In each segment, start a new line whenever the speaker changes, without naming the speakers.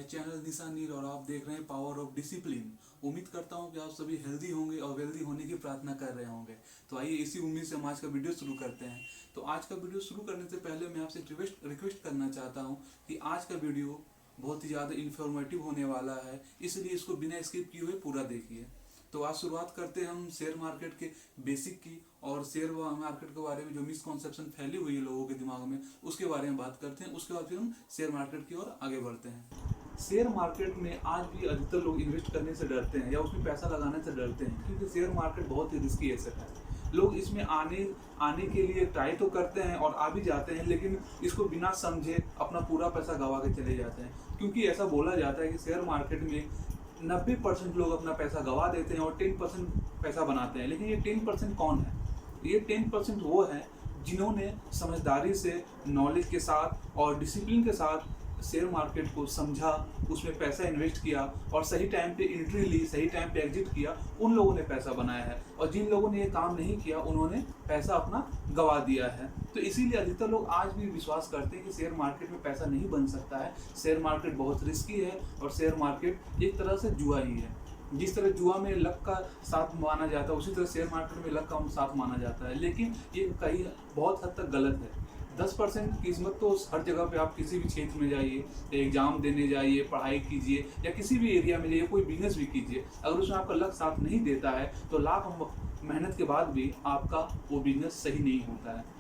Channel निशा नीर और आप देख रहे हैं पावर ऑफ डिसिप्लिन। उम्मीद करता हूं कि आप सभी हेल्दी होंगे और वेल्दी होने की प्रार्थना कर रहे होंगे। तो आइए इसी उम्मीद से हम आज का वीडियो शुरू करते हैं। तो आज का वीडियो शुरू करने से पहले मैं आपसे रिक्वेस्ट करना चाहता हूं कि आज का वीडियो बहुत ही ज़्यादा इन्फॉर्मेटिव होने वाला है, इसलिए इसको बिना स्किप किए हुए पूरा देखिए। तो आज शुरुआत करते हैं हम शेयर मार्केट के बेसिक की और शेयर मार्केट के बारे में जो मिसकॉन्सेप्शन फैली हुई है लोगों के दिमाग में उसके बारे में बात करते हैं। उसके बाद फिर हम शेयर मार्केट की ओर आगे बढ़ते हैं। शेयर मार्केट में आज भी अधिकतर लोग इन्वेस्ट करने से डरते हैं या उसमें पैसा लगाने से डरते हैं, क्योंकि शेयर मार्केट बहुत ही रिस्की एसेट है। लोग इसमें आने के लिए ट्राई तो करते हैं और आ भी जाते हैं, लेकिन इसको बिना समझे अपना पूरा पैसा गंवा के चले जाते हैं। क्योंकि ऐसा बोला जाता है कि शेयर मार्केट में 90% लोग अपना पैसा गंवा देते हैं और 10% पैसा बनाते हैं। लेकिन ये 10% कौन है? ये 10% वो है जिन्होंने समझदारी से, नॉलेज के साथ और डिसिप्लिन के साथ शेयर मार्केट को समझा, उसमें पैसा इन्वेस्ट किया और सही टाइम पे एंट्री ली, सही टाइम पे एग्जिट किया। उन लोगों ने पैसा बनाया है, और जिन लोगों ने ये काम नहीं किया उन्होंने पैसा अपना गंवा दिया है। तो इसीलिए अधिकतर लोग आज भी विश्वास करते हैं कि शेयर मार्केट में पैसा नहीं बन सकता है। शेयर मार्केट बहुत रिस्की है और शेयर मार्केट एक तरह से जुआ ही है। जिस तरह जुआ में लक का साथ माना जाता है, उसी तरह शेयर मार्केट में लक का साथ माना जाता है। लेकिन ये कहीं बहुत हद तक गलत है। 10% किस्मत तो हर जगह पे, आप किसी भी क्षेत्र में जाइए, एग्जाम देने जाइए, पढ़ाई कीजिए या किसी भी एरिया में जाइए, कोई बिजनेस भी कीजिए, अगर उसमें आपका लक साथ नहीं देता है तो लाख मेहनत के बाद भी आपका वो बिजनेस सही नहीं होता है।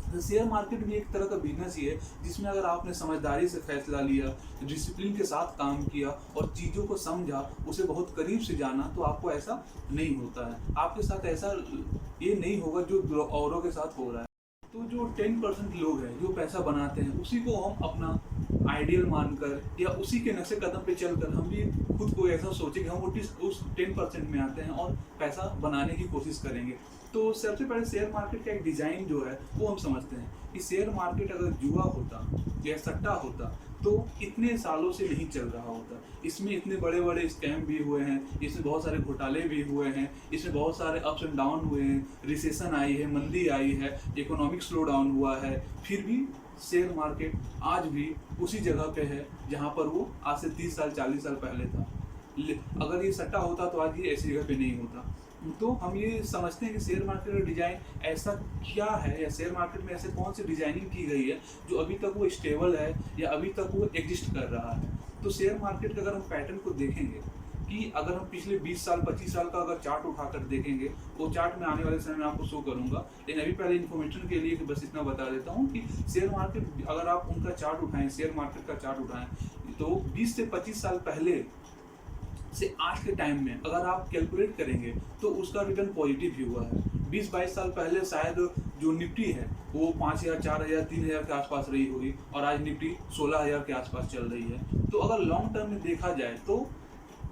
तो शेयर मार्केट भी एक तरह का बिजनेस ही है, जिसमें अगर आपने समझदारी से फैसला लिया, डिसिप्लिन के साथ काम किया और चीज़ों को समझा, उसे बहुत करीब से जाना, तो आपको ऐसा नहीं होता है। आपके साथ ऐसा ये नहीं होगा जो औरों के साथ हो रहा है। तो जो 10% लोग हैं जो पैसा बनाते हैं, उसी को हम अपना आइडियल मानकर या उसी के नक्शे कदम पे चलकर हम भी खुद को ऐसा सोचें कि हम उस 10% में आते हैं और पैसा बनाने की कोशिश करेंगे। तो सबसे पहले शेयर मार्केट का एक डिज़ाइन जो है वो हम समझते हैं कि शेयर मार्केट अगर जुआ होता या सट्टा होता तो इतने सालों से नहीं चल रहा होता। इसमें इतने बड़े बड़े स्कैम भी हुए हैं, इसमें बहुत सारे घोटाले भी हुए हैं, इसमें बहुत सारे अप्स एंड डाउन हुए हैं, रिसेशन आई है, मंदी आई है, इकोनॉमिक स्लो डाउन हुआ है, फिर भी शेयर मार्केट आज भी उसी जगह पे है जहाँ पर वो आज से 30 साल 40 साल पहले था। अगर ये सट्टा होता तो आज ये ऐसी जगह पे नहीं होता। तो हम ये समझते हैं कि शेयर मार्केट का डिजाइन ऐसा क्या है, या शेयर मार्केट में ऐसे कौन सी डिजाइनिंग की गई है जो अभी तक वो स्टेबल है या अभी तक वो एग्जिस्ट कर रहा है। तो शेयर मार्केट का अगर हम पैटर्न को देखेंगे कि अगर हम पिछले 20 साल 25 साल का अगर चार्ट उठाकर देखेंगे, वो चार्ट में आने वाले समय में आपको शो करूंगा। लेकिन अभी पहले इन्फॉर्मेशन के लिए बस इतना बता देता हूँ कि शेयर मार्केट अगर आप उनका चार्ट उठाएं, शेयर मार्केट का चार्ट उठाएं, तो 20 से 25 साल पहले से आज के टाइम में अगर आप कैलकुलेट करेंगे तो उसका रिटर्न पॉजिटिव ही हुआ है। 20-22 साल पहले शायद जो निफ्टी है वो 5,000 4,000 3,000 के आसपास रही होगी, और आज निफ्टी 16,000 के आसपास चल रही है। तो अगर लॉन्ग टर्म में देखा जाए तो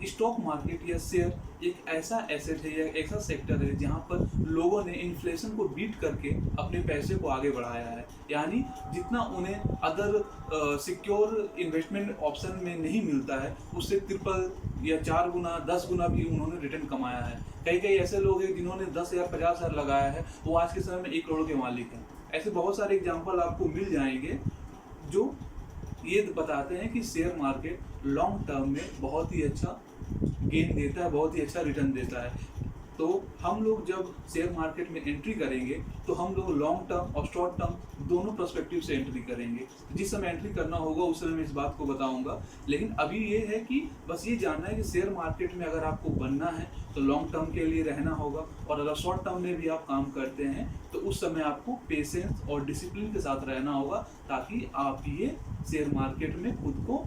स्टॉक मार्केट या शेयर एक ऐसा एसेट है या ऐसा सेक्टर है जहां पर लोगों ने इन्फ्लेशन को बीट करके अपने पैसे को आगे बढ़ाया है। यानी जितना उन्हें अदर सिक्योर इन्वेस्टमेंट ऑप्शन में नहीं मिलता है, उससे ट्रिपल या 4 गुना 10 गुना भी उन्होंने रिटर्न कमाया है। कई कई ऐसे लोग हैं जिन्होंने 10,000 50,000 लगाया है, वो आज के समय में 1 करोड़ के मालिक हैं। ऐसे बहुत सारे एग्जाम्पल आपको मिल जाएंगे जो ये बताते हैं कि शेयर मार्केट लॉन्ग टर्म में बहुत ही अच्छा गेन देता है, बहुत ही अच्छा रिटर्न देता है। तो हम लोग जब शेयर मार्केट में एंट्री करेंगे तो हम लोग लॉन्ग टर्म और शॉर्ट टर्म दोनों पर्सपेक्टिव से एंट्री करेंगे। जिस समय एंट्री करना होगा उस समय मैं इस बात को बताऊंगा। लेकिन अभी ये है कि बस ये जानना है कि शेयर मार्केट में अगर आपको बनना है तो लॉन्ग टर्म के लिए रहना होगा, और अगर शॉर्ट टर्म में भी आप काम करते हैं तो उस समय आपको पेशेंस और डिसिप्लिन के साथ रहना होगा, ताकि आप ये शेयर मार्केट में खुद को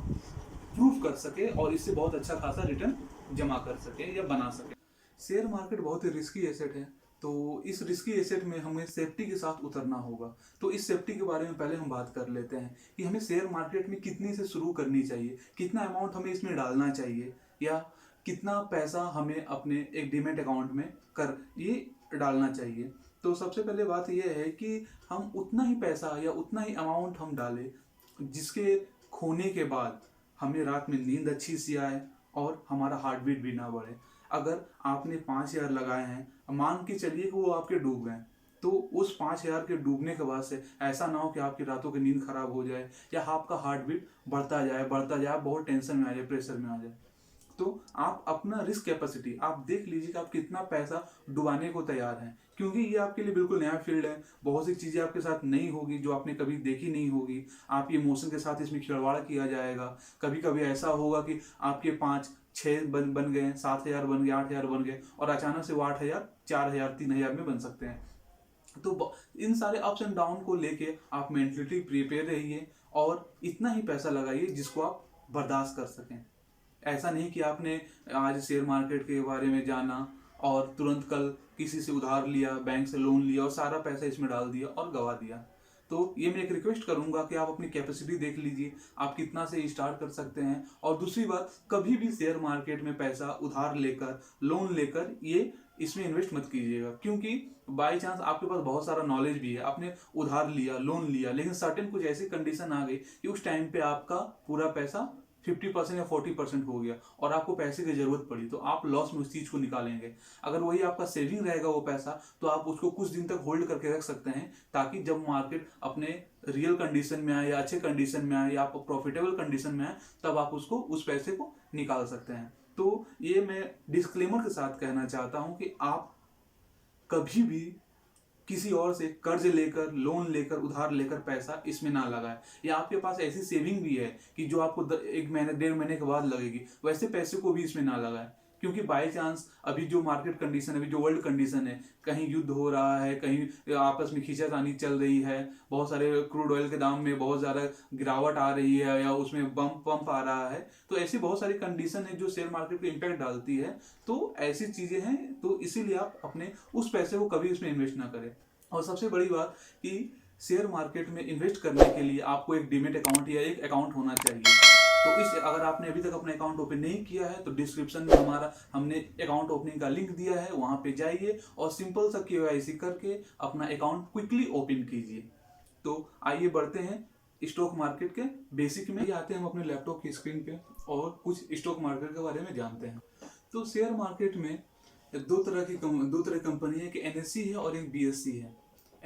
प्रूव कर सके और इससे बहुत अच्छा खासा रिटर्न जमा कर सके या बना सके। शेयर मार्केट बहुत ही रिस्की एसेट है, तो इस रिस्की एसेट में हमें सेफ्टी के साथ उतरना होगा। तो इस सेफ्टी के बारे में पहले हम बात कर लेते हैं कि हमें शेयर मार्केट में कितने से शुरू करनी चाहिए, कितना अमाउंट हमें इसमें डालना चाहिए, या कितना पैसा हमें अपने एक डीमैट अकाउंट में कर ये डालना चाहिए। तो सबसे पहले बात यह है कि हम उतना ही पैसा या उतना ही अमाउंट हम डालें जिसके खोने के बाद हमें रात में नींद अच्छी सी आए और हमारा हार्ट बीट भी ना बढ़े। अगर आपने 5,000 लगाए हैं, मान के चलिए कि वो आपके डूब गए, तो उस 5,000 के डूबने के बाद से ऐसा ना हो कि आपकी रातों की नींद खराब हो जाए या आपका हार्ट बीट बढ़ता जाए, आप बहुत टेंशन में आ जाए, प्रेशर में आ जाए। तो आप अपना रिस्क कैपेसिटी आप देख लीजिए कि आप कितना पैसा डुबाने को तैयार हैं, क्योंकि ये आपके लिए बिल्कुल नया फील्ड है। बहुत सी चीज़ें आपके साथ नहीं होगी जो आपने कभी देखी नहीं होगी। आपके इमोशन के साथ इसमें खिलवाड़ किया जाएगा। कभी कभी ऐसा होगा कि आपके 5-6 बन गए, 7,000 बन गए, 8,000 बन गए, और अचानक से वो 8,000, 4,000, 3,000 में बन सकते हैं। तो इन सारे अप्स एंड डाउन को लेके आप मेंटली प्रिपेयर रहिए और इतना ही पैसा लगाइए जिसको आप बर्दाश्त कर सकें। ऐसा नहीं कि आपने आज शेयर मार्केट के बारे में जाना और तुरंत कल किसी से उधार लिया, बैंक से लोन लिया और सारा पैसा इसमें डाल दिया और गवा दिया। तो ये मैं एक रिक्वेस्ट करूंगा कि आप अपनी कैपेसिटी देख लीजिए, आप कितना से स्टार्ट कर सकते हैं। और दूसरी बात, कभी भी शेयर मार्केट में पैसा उधार लेकर, लोन लेकर ये इसमें इन्वेस्ट मत कीजिएगा, क्योंकि बाई चांस आपके पास बहुत सारा नॉलेज भी है, आपने उधार लिया, लोन लिया, लेकिन सर्टेन कुछ ऐसी कंडीशन आ गई कि उस टाइम पे आपका पूरा पैसा 50% या 40% हो गया और आपको पैसे की जरूरत पड़ी, तो आप लॉस में उस चीज को निकालेंगे। अगर वही आपका सेविंग रहेगा वो पैसा, तो आप उसको कुछ दिन तक होल्ड करके रख सकते हैं, ताकि जब मार्केट अपने रियल कंडीशन में आए या अच्छे कंडीशन में आए या आप प्रॉफिटेबल कंडीशन में आए, तब आप उसको उस पैसे को निकाल सकते हैं। तो ये मैं डिस्क्लेमर के साथ कहना चाहता हूं कि आप कभी भी किसी और से कर्ज लेकर, लोन लेकर, उधार लेकर पैसा इसमें ना लगाए, या आपके पास ऐसी सेविंग भी है कि जो आपको 1 महीने 1.5 महीने के बाद लगेगी, वैसे पैसे को भी इसमें ना लगाए। क्योंकि बाई चांस अभी जो मार्केट कंडीशन है, अभी जो वर्ल्ड कंडीशन है, कहीं युद्ध हो रहा है, कहीं आपस में खींचातानी चल रही है, बहुत सारे क्रूड ऑयल के दाम में बहुत ज़्यादा गिरावट आ रही है या उसमें पंप आ रहा है, तो ऐसी बहुत सारी कंडीशन है जो शेयर मार्केट पे इम्पैक्ट डालती है। तो ऐसी चीज़ें हैं, तो इसीलिए आप अपने उस पैसे को कभी इसमें इन्वेस्ट ना करें। और सबसे बड़ी बात कि शेयर मार्केट में इन्वेस्ट करने के लिए आपको एक डीमेट अकाउंट या एक अकाउंट होना चाहिए। तो अगर आपने अभी तक अपना अकाउंट ओपन नहीं किया है, तो डिस्क्रिप्शन में हमने अकाउंट ओपनिंग का लिंक दिया है, वहां पे जाइए और सिंपल सा KYC करके अपना अकाउंट क्विकली ओपन कीजिए। तो आइए बढ़ते हैं स्टॉक मार्केट के बेसिक में। आते हैं हम अपने लैपटॉप की स्क्रीन पे और कुछ स्टॉक मार्केट के बारे में जानते हैं। तो शेयर मार्केट में दो तरह कंपनी है कि NSE है और एक BSE है।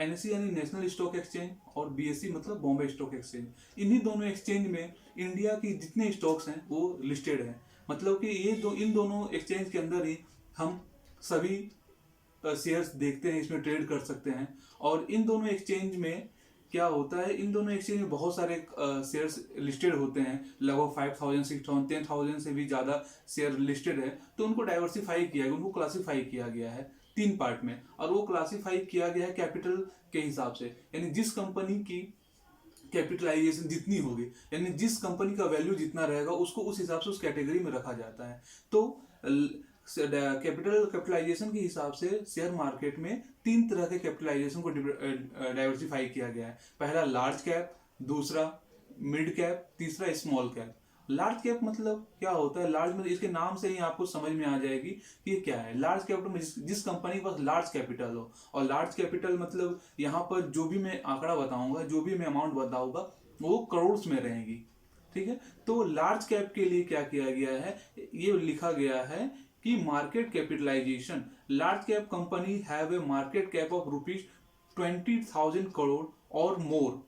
NSE यानी नेशनल स्टॉक एक्सचेंज और BSE मतलब बॉम्बे स्टॉक एक्सचेंज। इन्हीं दोनों एक्सचेंज में इंडिया की जितने स्टॉक्स हैं वो लिस्टेड हैं। मतलब कि इन दोनों एक्सचेंज के अंदर ही हम सभी शेयर्स देखते हैं, इसमें ट्रेड कर सकते हैं। और इन दोनों एक्सचेंज में क्या होता है, इन दोनों एक्सचेंज में बहुत सारे शेयर्स लिस्टेड होते हैं, लगभग 5,000, 6,000, 10,000 से भी ज़्यादा शेयर लिस्टेड है। तो उनको डाइवर्सिफाई किया गया, उनको क्लासीफाई किया गया है 3 पार्ट में, और वो क्लासीफाई किया गया है कैपिटल के हिसाब से, यानी जिस कंपनी की कैपिटलाइजेशन जितनी होगी, यानी जिस कंपनी का वैल्यू जितना रहेगा उसको उस हिसाब से उस कैटेगरी में रखा जाता है। तो कैपिटलाइजेशन के हिसाब से शेयर मार्केट में 3 तरह के कैपिटलाइजेशन को डाइवर्सिफाई किया गया है। पहला लार्ज कैप, दूसरा मिड कैप, तीसरा स्मॉल कैप। लार्ज कैप मतलब क्या होता है, लार्ज मतलब इसके नाम से ही आपको समझ में आ जाएगी कि ये क्या है। लार्ज कैपिटल में जिस कंपनी के पास लार्ज कैपिटल हो, और लार्ज कैपिटल मतलब यहाँ पर जो भी मैं आंकड़ा बताऊंगा, जो भी मैं अमाउंट बताऊंगा, वो करोड़ में रहेगी। ठीक है, तो लार्ज कैप के लिए क्या किया गया है, ये लिखा गया है कि market capitalisation, large cap company have a market cap of ₹20,000 crore और मोर।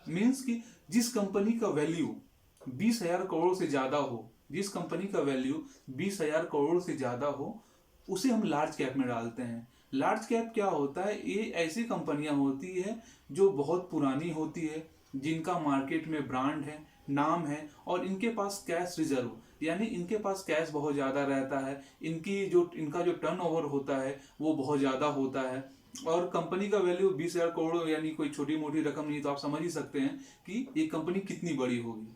मीन्स कि जिस कंपनी का वैल्यू 20,000 करोड़ से ज्यादा हो, जिस कंपनी का वैल्यू 20,000 करोड़ से ज्यादा हो, उसे हम लार्ज कैप में डालते हैं। लार्ज कैप क्या होता है, ये ऐसी कंपनियां होती है जो बहुत पुरानी होती है, जिनका मार्केट में ब्रांड है, नाम है, और इनके पास कैश रिजर्व, यानी इनके पास कैश बहुत ज़्यादा रहता है, इनका जो टर्नओवर होता है वो बहुत ज़्यादा होता है, और कंपनी का वैल्यू 20,000 करोड़ यानी कोई छोटी मोटी रकम नहीं। तो आप समझ ही सकते हैं कि ये कंपनी कितनी बड़ी होगी।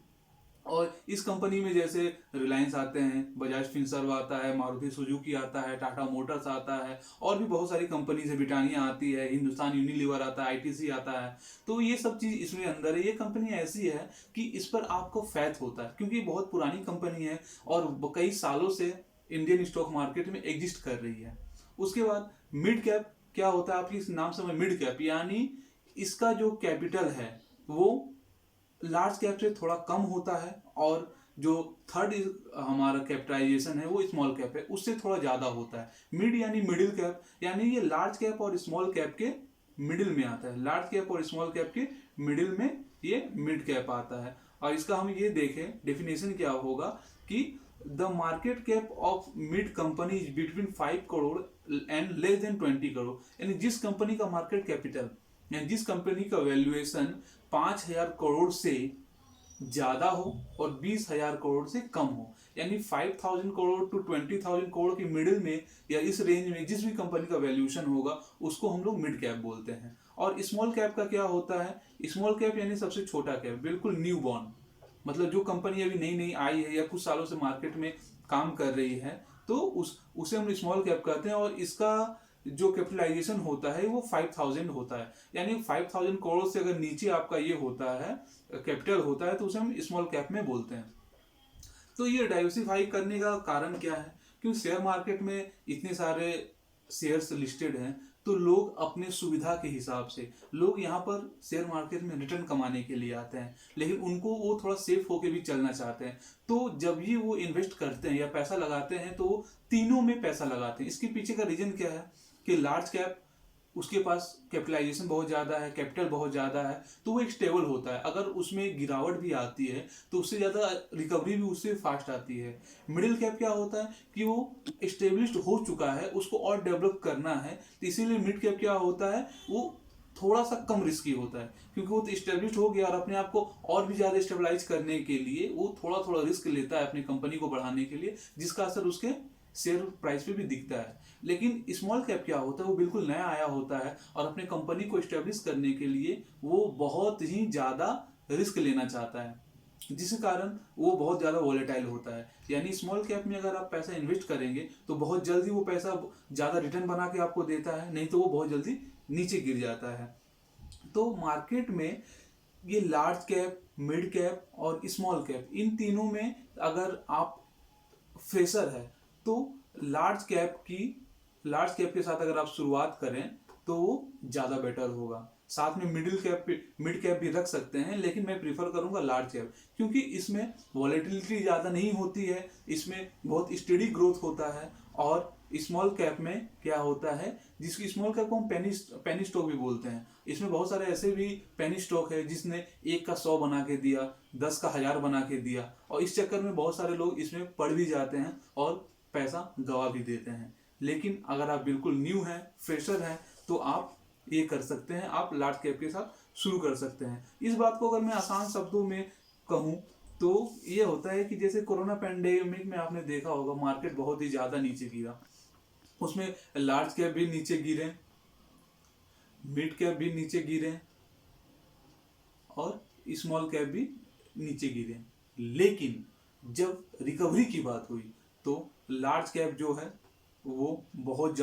और इस कंपनी में जैसे रिलायंस आते हैं, बजाज फिनसर्व आता है, मारुति सुजुकी आता है, टाटा मोटर्स आता है, और भी बहुत सारी कंपनीज है, ब्रिटानिया आती है, हिंदुस्तान यूनिलीवर आता है, ITC आता है। तो ये सब चीज इसमें अंदर है। ये कंपनी ऐसी है कि इस पर आपको फैथ होता है, क्योंकि बहुत पुरानी कंपनी है और कई सालों से इंडियन स्टॉक मार्केट में एग्जिस्ट कर रही है। उसके बाद मिड कैप क्या होता है, आपकी इस नाम से मिड कैप, यानी इसका जो कैपिटल है वो लार्ज कैप से थोड़ा कम होता है, और जो थर्ड हमारा कैपिटलाइजेशन है वो स्मॉल कैप है, उससे थोड़ा ज्यादा होता है। मिड यानी मिडिल कैप, यानी ये लार्ज कैप और स्मॉल कैप के मिडिल में आता है। लार्ज कैप और स्मॉल कैप के मिडिल में ये मिड कैप आता है। और इसका हम ये देखें डेफिनेशन क्या होगा कि the market cap of mid company is between 5 crore and less than 20 crore. यानी जिस कंपनी का मार्केट कैपिटल यानी जिस कंपनी का वैल्यूएशन 5,000 करोड़ से ज्यादा हो और 20,000 करोड़ से कम हो, यानी 5,000 करोड़ टू 20,000 करोड़ के मिडिल में या इस रेंज में जिस भी कंपनी का वैल्यूएशन होगा उसको हम लोग मिड कैप बोलते हैं। और स्मॉल कैप का क्या होता है? स्मॉल कैप यानी सबसे छोटा कैप, बिल्कुल न्यू बॉर्न, मतलब जो कंपनी अभी नई नई आई है या कुछ सालों से मार्केट में काम कर रही है, तो उसे हम स्मॉल कैप कहते हैं। और इसका जो कैपिटलाइजेशन होता है वो 5,000 होता है, यानी 5,000 करोड़ से अगर नीचे आपका ये होता है कैपिटल होता है तो उसे हम स्मॉल कैप में बोलते हैं। तो ये डाइवर्सिफाई करने का कारण क्या है? क्योंकि शेयर मार्केट में इतने सारे शेयर्स लिस्टेड हैं, तो लोग अपने सुविधा के हिसाब से लोग यहाँ पर शेयर मार्केट में रिटर्न कमाने के लिए आते हैं, लेकिन उनको वो थोड़ा सेफ होके भी चलना चाहते हैं। तो जब ये वो इन्वेस्ट करते हैं या पैसा लगाते हैं तो वो तीनों में पैसा लगाते हैं। इसके पीछे का रीजन क्या है कि लार्ज कैप उसके पास कैपिटलाइजेशन बहुत ज़्यादा है, कैपिटल बहुत ज़्यादा है, तो वो एक स्टेबल होता है। अगर उसमें गिरावट भी आती है तो उससे ज़्यादा रिकवरी भी उससे फास्ट आती है। मिडिल कैप क्या होता है कि वो एस्टेब्लिश्ड हो चुका है, उसको और डेवलप करना है, तो इसीलिए मिड कैप क्या होता है वो थोड़ा सा कम रिस्की होता है, क्योंकि वो तो इस्टेब्लिश हो गया और अपने आप को और भी ज़्यादा स्टेबलाइज करने के लिए वो थोड़ा थोड़ा रिस्क लेता है अपनी कंपनी को बढ़ाने के लिए, जिसका असर उसके शेयर प्राइस पे भी दिखता है। लेकिन स्मॉल कैप क्या होता है वो बिल्कुल नया आया होता है और अपने कंपनी को एस्टेब्लिश करने के लिए वो बहुत ही ज़्यादा रिस्क लेना चाहता है, जिस कारण वो बहुत ज़्यादा वॉलेटाइल होता है। यानी स्मॉल कैप में अगर आप पैसा इन्वेस्ट करेंगे तो बहुत जल्दी वो पैसा ज़्यादा रिटर्न बना के आपको देता है, नहीं तो वो बहुत जल्दी नीचे गिर जाता है। तो मार्केट में ये लार्ज कैप, मिड कैप और स्मॉल कैप, इन तीनों में अगर आप फ्रेशर है तो लार्ज कैप के साथ अगर आप शुरुआत करें तो वो ज़्यादा बेटर होगा। साथ में मिड कैप भी रख सकते हैं, लेकिन मैं प्रीफर करूंगा लार्ज कैप, क्योंकि इसमें वॉलेटिलिटी ज़्यादा नहीं होती है, इसमें बहुत स्टेडी ग्रोथ होता है। और स्मॉल कैप में क्या होता है, जिसकी स्मॉल कैप को हम पेनी स्टॉक भी बोलते हैं, इसमें बहुत सारे ऐसे भी पेनी स्टॉक है जिसने 1 का 100 बना के दिया, 10 का 1000 बना के दिया, और इस चक्कर में बहुत सारे लोग इसमें पड़ भी जाते हैं और पैसा गवा भी देते हैं। लेकिन अगर आप बिल्कुल न्यू हैं, फ्रेशर हैं, तो आप ये कर सकते हैं, आप लार्ज कैप के साथ शुरू कर सकते हैं। इस बात को अगर मैं आसान शब्दों में कहूँ तो ये होता है कि जैसे कोरोना पैंडेमिक में आपने देखा होगा मार्केट बहुत ही ज़्यादा नीचे गिरा, उसमें लार्ज कैप भी नीचे गिरे, मिड कैप भी नीचे गिरे और स्मॉल कैप भी नीचे गिरे। लेकिन जब रिकवरी की बात हुई तो लार्ज कैप जो है वो बहुत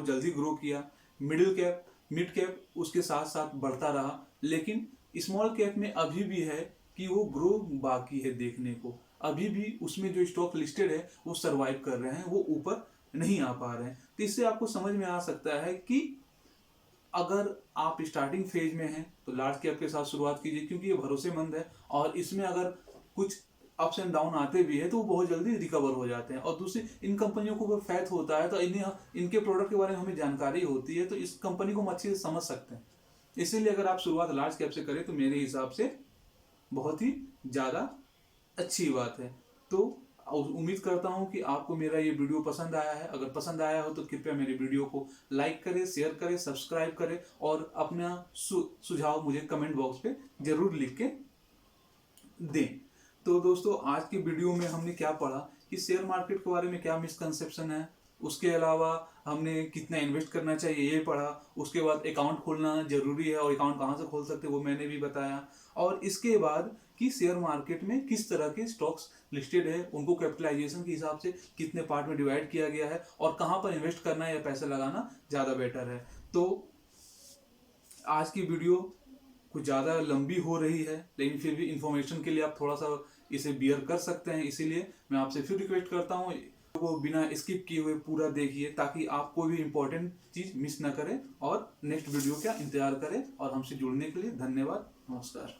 जल्दी ग्रो किया, मिड कैप उसके साथ साथ बढ़ता रहा, लेकिन स्मॉल कैप में अभी भी है कि वो ग्रो बाकी है देखने को। अभी भी उसमें जो स्टॉक लिस्टेड है वो सरवाइव कर रहे हैं, वो ऊपर नहीं आ पा रहे हैं। तो इससे आपको समझ में आ सकता है कि अगर आप स्टार्टिंग फेज में हैं तो लार्ज कैप के साथ शुरुआत कीजिए, क्योंकि ये भरोसेमंद है और इसमें अगर कुछ अप्स एंड डाउन आते भी है तो वो बहुत जल्दी रिकवर हो जाते हैं। और दूसरी, इन कंपनियों को अगर फैथ होता है तो इनके प्रोडक्ट के बारे में हमें जानकारी होती है, तो इस कंपनी को हम अच्छे से समझ सकते हैं। इसीलिए अगर आप शुरुआत लार्ज कैप से करें तो मेरे हिसाब से बहुत ही ज़्यादा अच्छी बात है। तो उम्मीद करता हूं कि आपको मेरा ये वीडियो पसंद आया है। अगर पसंद आया हो तो कृपया मेरे वीडियो को लाइक करें, शेयर करें, सब्सक्राइब करें और अपना सुझाव मुझे कमेंट बॉक्स पे जरूर लिख के दें। तो दोस्तों, आज के वीडियो में हमने क्या पढ़ा कि शेयर मार्केट के बारे में क्या मिसकंसेप्शन है, उसके अलावा हमने कितना इन्वेस्ट करना चाहिए ये पढ़ा, उसके बाद अकाउंट खोलना जरूरी है और अकाउंट कहाँ से खोल सकते हैं वो मैंने भी बताया, और इसके बाद कि शेयर मार्केट में किस तरह के स्टॉक्स लिस्टेड है, उनको कैपिटलाइजेशन के हिसाब से कितने पार्ट में डिवाइड किया गया है और कहाँ पर इन्वेस्ट करना है या पैसा लगाना ज़्यादा बेटर है। तो आज की वीडियो कुछ ज़्यादा लंबी हो रही है, लेकिन फिर भी इंफॉर्मेशन के लिए आप थोड़ा सा इसे बियर कर सकते हैं, इसीलिए मैं आपसे फिर रिक्वेस्ट करता हूँ को बिना स्किप किए हुए पूरा देखिए, ताकि आप कोई भी इंपॉर्टेंट चीज़ मिस ना करें और नेक्स्ट वीडियो का इंतजार करें। और हमसे जुड़ने के लिए धन्यवाद, नमस्कार।